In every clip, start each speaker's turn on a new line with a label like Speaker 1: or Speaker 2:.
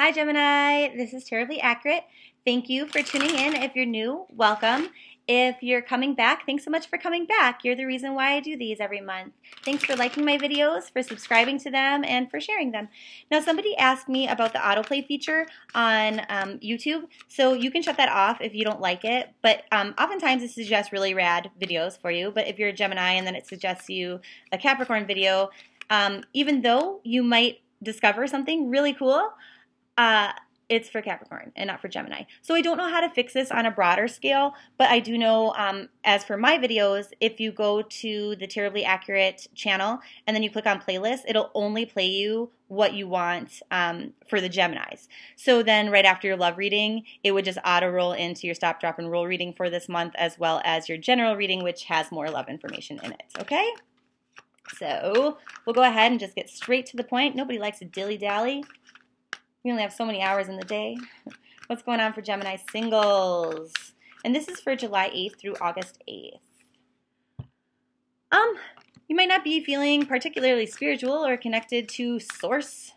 Speaker 1: Hi Gemini, this is Tarot-blee Accurate. Thank you for tuning in. If you're new, welcome. If you're coming back, thanks so much for coming back. You're the reason why I do these every month. Thanks for liking my videos, for subscribing to them, and for sharing them. Now somebody asked me about the autoplay feature on YouTube, so you can shut that off if you don't like it, but oftentimes it suggests really rad videos for you, but if you're a Gemini and then it suggests you a Capricorn video, even though you might discover something really cool, it's for Capricorn and not for Gemini. So I don't know how to fix this on a broader scale, but I do know, as for my videos, if you go to the Tarot-blee Accurate channel and then you click on playlist, it'll only play you what you want for the Geminis. So then right after your love reading, it would just auto roll into your stop, drop, and roll reading for this month, as well as your general reading, which has more love information in it, okay? So we'll go ahead and just get straight to the point. Nobody likes to dilly-dally. We only have so many hours in the day. What's going on for Gemini singles? And this is for July 8th through August 8th. You might not be feeling particularly spiritual or connected to source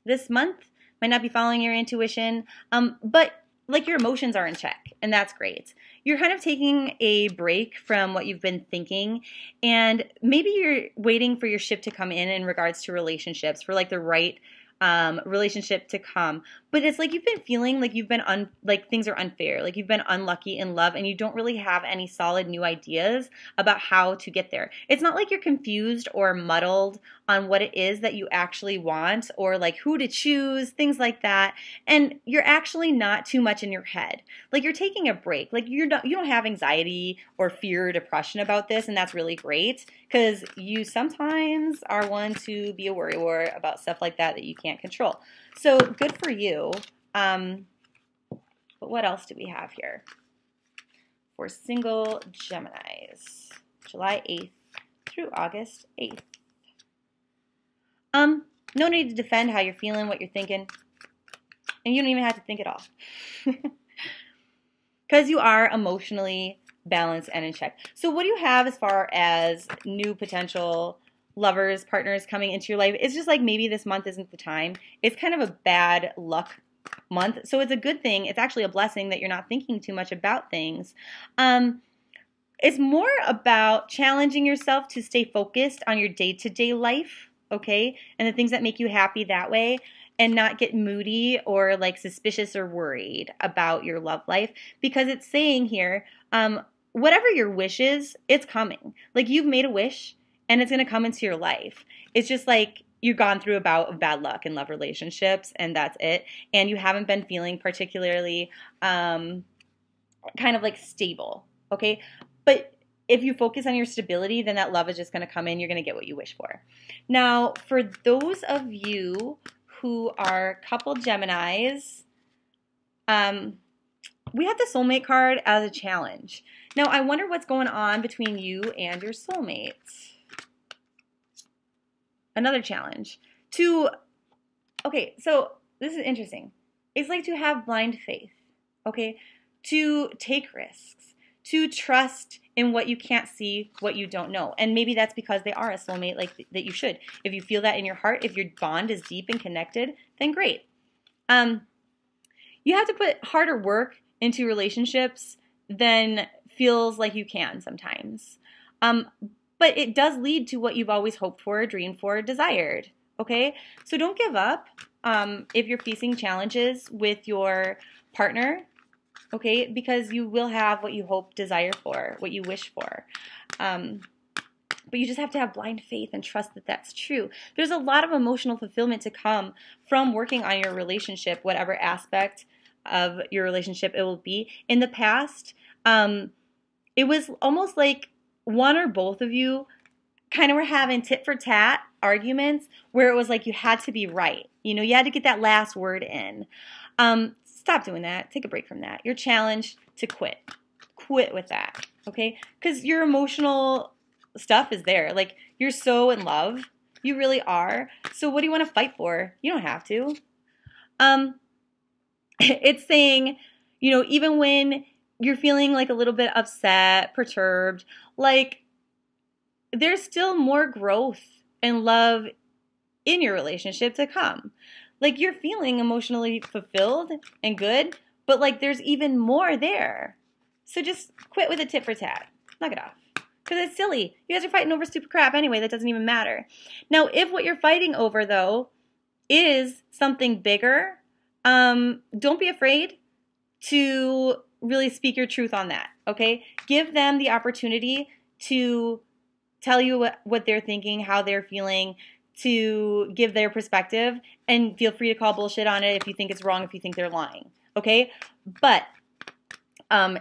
Speaker 1: this month. Might not be following your intuition, but like your emotions are in check, and that's great. You're kind of taking a break from what you've been thinking, and maybe you're waiting for your ship to come in regards to relationships, for like the right relationship to come. But it's like you've been feeling like you've been like things are unfair, like you've been unlucky in love, and you don't really have any solid new ideas about how to get there. It's not like you're confused or muddled on what it is that you actually want, or like who to choose, things like that. And you're actually not too much in your head. Like you're taking a break. Like you don't have anxiety or fear or depression about this, and that's really great, because you sometimes are one to be a worrywart about stuff like that you can't control. So good for you. But what else do we have here for single Geminis, July 8th through August 8th? No need to defend how you're feeling, what you're thinking, and you don't even have to think at all, because you are emotionally balanced and in check. So what do you have as far as new potential lovers, partners coming into your life? It's just like maybe this month isn't the time. It's kind of a bad luck month. So it's a good thing. It's actually a blessing that you're not thinking too much about things. It's more about challenging yourself to stay focused on your day-to-day life, okay? And the things that make you happy that way, and not get moody or like suspicious or worried about your love life, because it's saying here, whatever your wish is, it's coming. Like you've made a wish, and it's going to come into your life. It's just like you've gone through a bout of bad luck in love relationships, and that's it. And you haven't been feeling particularly kind of like stable, okay? But if you focus on your stability, then that love is just going to come in. You're going to get what you wish for. Now, for those of you who are couple Geminis, we have the soulmate card as a challenge. Now, I wonder what's going on between you and your soulmate. Another challenge. Okay, so this is interesting. It's like to have blind faith, okay? To take risks, to trust in what you can't see, what you don't know. And maybe that's because they are a soulmate, like that you should. If you feel that in your heart, if your bond is deep and connected, then great. You have to put harder work into relationships than feels like you can sometimes. But it does lead to what you've always hoped for, dreamed for, desired, okay? So don't give up if you're facing challenges with your partner, okay? Because you will have what you hope, desire for, what you wish for. But you just have to have blind faith and trust that that's true. There's a lot of emotional fulfillment to come from working on your relationship, whatever aspect of your relationship it will be. In the past, it was almost like one or both of you kind of were having tit for tat arguments where it was like you had to be right. You know, you had to get that last word in. Stop doing that. Take a break from that. You're challenged to quit. Quit with that, okay? Because your emotional stuff is there. Like, you're so in love. You really are. So what do you want to fight for? You don't have to. It's saying, you know, even when you're feeling like a little bit upset, perturbed, like there's still more growth and love in your relationship to come. Like, you're feeling emotionally fulfilled and good, but like there's even more there. So just quit with a tit for tat. Knock it off. Because it's silly. You guys are fighting over stupid crap anyway. That doesn't even matter. Now, if what you're fighting over, though, is something bigger, don't be afraid to really speak your truth on that, okay? Give them the opportunity to tell you what they're thinking, how they're feeling, to give their perspective, and feel free to call bullshit on it if you think it's wrong, if you think they're lying, okay? But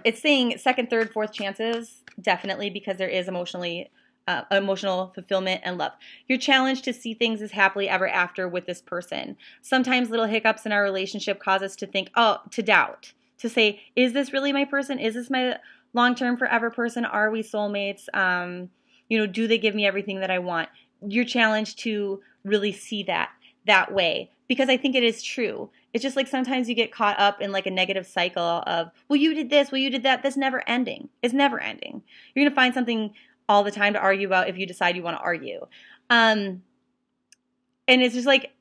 Speaker 1: it's saying second, third, fourth chances, definitely, because there is emotional fulfillment and love. You're challenged to see things as happily ever after with this person. Sometimes little hiccups in our relationship cause us to think, to doubt, to say, is this really my person? Is this my long-term forever person? Are we soulmates? Do they give me everything that I want? You're challenged to really see that way, because I think it is true. It's just like sometimes you get caught up in like a negative cycle of, well, you did this, well, you did that. That's never ending. It's never ending. You're going to find something all the time to argue about if you decide you want to argue. And it's just like,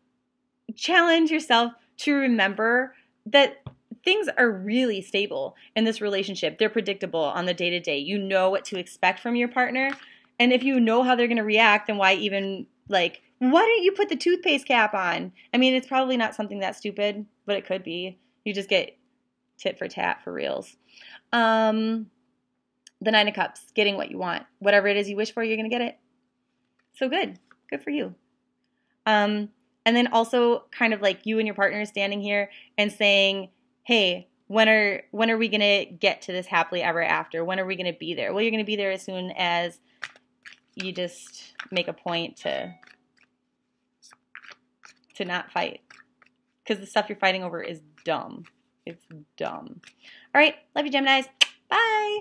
Speaker 1: challenge yourself to remember that things are really stable in this relationship. They're predictable on the day-to-day. You know what to expect from your partner. And if you know how they're going to react, then why even, like, why don't you put the toothpaste cap on? I mean, it's probably not something that stupid, but it could be. You just get tit for tat for reals. The Nine of Cups, getting what you want. Whatever it is you wish for, you're going to get it. So good. Good for you. And then also kind of like you and your partner standing here and saying, hey, when are we going to get to this happily ever after? When are we going to be there? Well, you're going to be there as soon as you just make a point to not fight. Because the stuff you're fighting over is dumb. It's dumb. All right. Love you, Geminis. Bye.